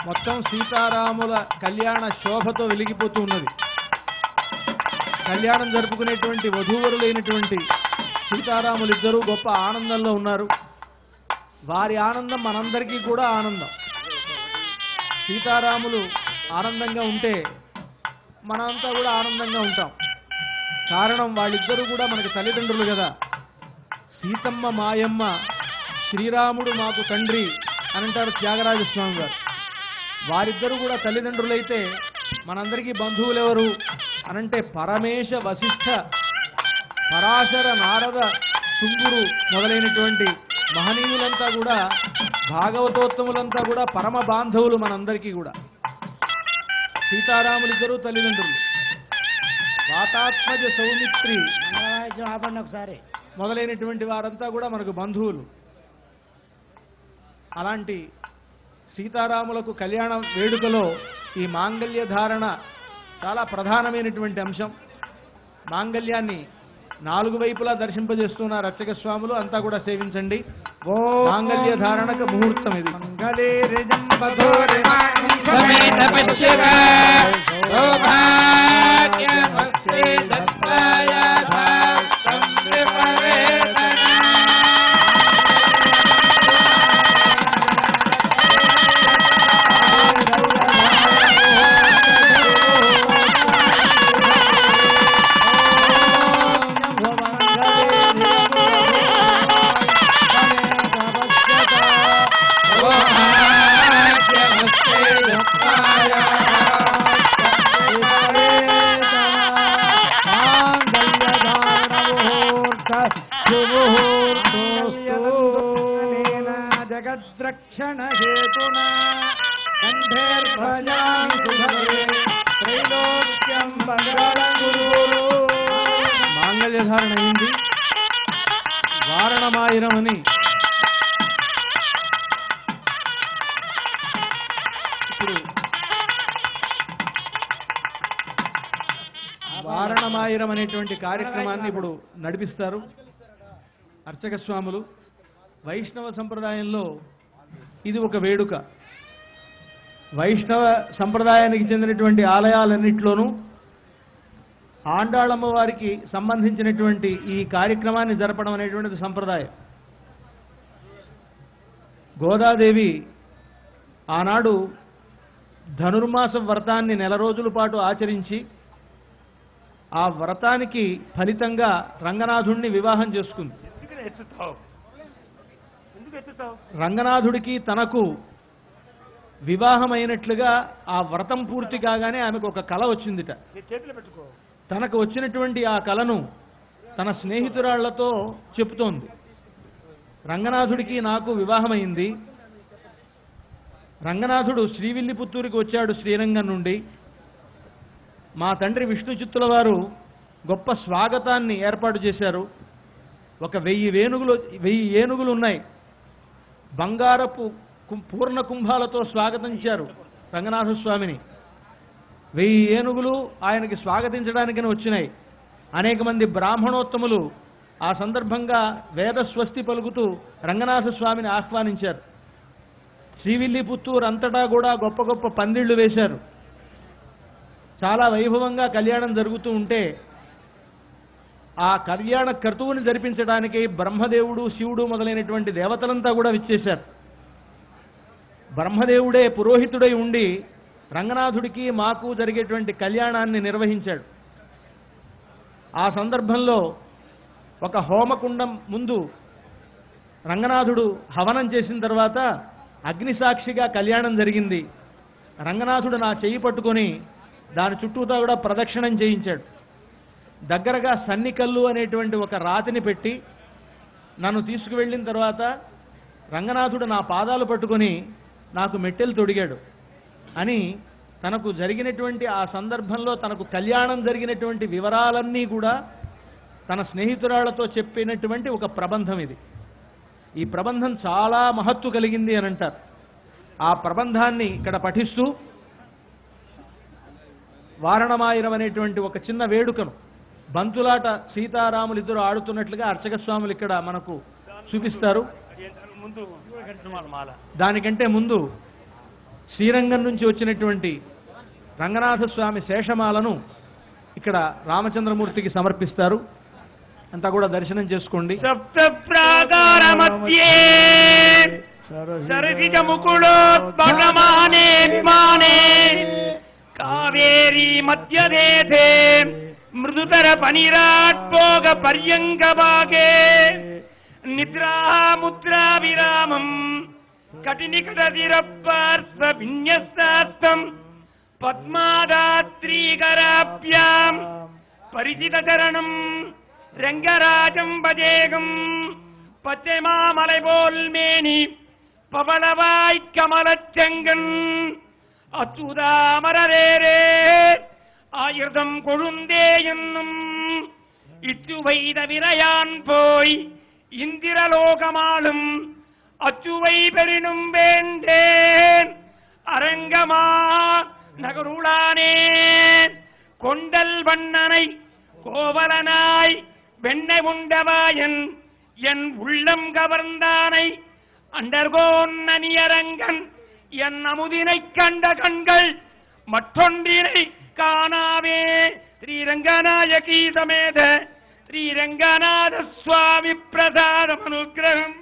మొత్తం సీతారాముల కళ్యాణ శోభతో వెలిగిపోతూ ఉన్నది. కళ్యాణం జరుపుకునేటువంటి వధూవరులైనటువంటి సీతారాములిద్దరూ గొప్ప ఆనందంలో ఉన్నారు. వారి ఆనందం మనందరికీ కూడా ఆనందం. సీతారాములు ఆనందంగా ఉంటే మనంతా కూడా ఆనందంగా ఉంటాం. కారణం వాళ్ళిద్దరూ కూడా మనకు తల్లిదండ్రులు కదా. సీతమ్మ మాయమ్మ, శ్రీరాముడు మాకు తండ్రి అని అంటారు త్యాగరాజస్వామి గారు. వారిద్దరూ కూడా తల్లిదండ్రులైతే మనందరికీ బంధువులు ఎవరు అనంటే పరమేశ, వశిష్ఠ, పరాశర, నారద, తుంగురు మొదలైనటువంటి మహనీయులంతా కూడా, భాగవతోత్తములంతా కూడా పరమ బాంధవులు మనందరికీ కూడా. సీతారాములిద్దరూ తల్లిదండ్రులు. వాతాత్మజ, సౌమిత్రి ఒకసారి మొదలైనటువంటి వారంతా కూడా మనకు బంధువులు. అలాంటి సీతారాములకు కళ్యాణ వేడుకలో ఈ మాంగళ్య ధారణ చాలా ప్రధానమైనటువంటి అంశం. మాంగళ్యాన్ని 4 వైపులా దర్శింపజేస్తున్నారు అర్చక స్వాములు. అంతా కూడా సేవించండి. మాంగళ్య ధారణక ముహూర్తం ఇది. జగద్రక్షణ హేతునా కంఠేర్భజామి సుభగే త్రైలోక్యం మంగళగురు. మాంగళ్య ధారణ అయింది. వారణమాయిరం అని ఇప్పుడు వారణమాయిరం అనేటువంటి కార్యక్రమాన్ని ఇప్పుడు నడిపిస్తారు అర్చక స్వాములు. వైష్ణవ సంప్రదాయంలో ఇది ఒక వేడుక. వైష్ణవ సంప్రదాయానికి చెందినటువంటి ఆలయాలన్నింటిలోనూ ఆండాళమ్మ వారికి సంబంధించినటువంటి ఈ కార్యక్రమాన్ని జరపడం అనేటువంటిది సంప్రదాయం. గోదాదేవి ఆనాడు ధనుర్మాస వ్రతాన్ని 1 రోజుల పాటు ఆచరించి ఆ వ్రతానికి ఫలితంగా రంగనాథుణ్ణి వివాహం చేసుకుంది. రంగనాథుడికి తనకు వివాహమైనట్లుగా ఆ వ్రతం పూర్తి కాగానే ఆమెకు ఒక కల వచ్చిందిట. తనకు వచ్చినటువంటి ఆ కలను తన స్నేహితురాళ్లతో చెప్తోంది. రంగనాథుడికి నాకు వివాహమైంది. రంగనాథుడు శ్రీవిల్లిపుత్తూరుకి వచ్చాడు శ్రీరంగం నుండి. మా తండ్రి విష్ణు చిత్తుల వారు గొప్ప స్వాగతాన్ని ఏర్పాటు చేశారు. ఒక 1000 ఏనుగులు ఉన్నాయి. బంగారపు పూర్ణ కుంభాలతో స్వాగతించారు రంగనాథ స్వామిని. 1000 ఏనుగులు ఆయనకి స్వాగతించడానికని వచ్చినాయి. అనేక మంది బ్రాహ్మణోత్తములు ఆ సందర్భంగా వేద స్వస్తి పలుకుతూ రంగనాథ స్వామిని ఆహ్వానించారు. శ్రీవిల్లిపుత్తూరు అంతటా కూడా గొప్ప గొప్ప పందిళ్లు వేశారు. చాలా వైభవంగా కళ్యాణం జరుగుతూ ఉంటే ఆ కళ్యాణ క్రతువుని జరిపించడానికి బ్రహ్మదేవుడు, శివుడు మొదలైనటువంటి దేవతలంతా కూడా విచ్చేశారు. బ్రహ్మదేవుడే పురోహితుడై ఉండి రంగనాథుడికి మాకు జరిగేటువంటి కళ్యాణాన్ని నిర్వహించాడు. ఆ సందర్భంలో ఒక హోమకుండం ముందు రంగనాథుడు హవనం చేసిన తర్వాత అగ్నిసాక్షిగా కళ్యాణం జరిగింది. రంగనాథుడు నా చెయ్యి పట్టుకొని దాని చుట్టూతా కూడా ప్రదక్షిణం చేయించాడు. దగ్గరగా సన్నికల్లు అనేటువంటి ఒక రాతిని పెట్టి నన్ను తీసుకువెళ్ళిన తర్వాత రంగనాథుడు నా పాదాలు పట్టుకొని నాకు మెట్టెలు తొడిగాడు అని తనకు జరిగినటువంటి ఆ సందర్భంలో తనకు కళ్యాణం జరిగినటువంటి వివరాలన్నీ కూడా తన స్నేహితురాళ్లతో చెప్పినటువంటి ఒక ప్రబంధం ఇది. ఈ ప్రబంధం చాలా మహత్తు కలిగింది అని అంటారు. ఆ ప్రబంధాన్ని ఇక్కడ పఠిస్తూ వారణమాయిరం అనేటువంటి ఒక చిన్న వేడుకను బంతులాట సీతారాములు ఇద్దరు ఆడుతున్నట్లుగా అర్చక స్వాములు ఇక్కడ మనకు చూపిస్తారు. దానికంటే ముందు శ్రీరంగం నుంచి వచ్చినటువంటి రంగనాథస్వామి శేషమాలను ఇక్కడ రామచంద్రమూర్తికి సమర్పిస్తారు. అంతా కూడా దర్శనం చేసుకోండి. సప్త ప్రాకార మధ్యే సరసిజ ముకుళోద్భగమానే విమానే కావేరీ మధ్యదేశే మృదుతర పనిరాట్భోగ పర్యంక భాగే నిద్రా ముద్రా విరామం కటినికటదిరపార్శ్వ విన్యస్తార్థం పద్మాదాత్రీకరాభ్యాం పరిచిత చరణం రంగరాజం భజేగం பச்சைமாமலைபோல்மேனி பவளவாய் கமலச்செங்கன் அச்சுதாமரரேரே ஆயுதம் கொழுந்தே என்னும் இச்சுவை தவிரையான் போய் இந்திரலோகமாளும் அச்சுவை பெறினும் வேண்டேன் அரங்கமா நகருளானே கொண்டல் வண்ணனை கோவலனாய் வெண்ணை உண்டவாயன் என் உள்ளம் கவர்ந்தானை அண்டர்கோன் நனியரங்கன் என் அமுதினை கண்ட கண்கள் மற்றொன்றினை காணாவே. ஸ்ரீரங்கநாயகி சமேத ஸ்ரீரங்கநாத சுவாமி பிரசாதம் அனுகிரகம்.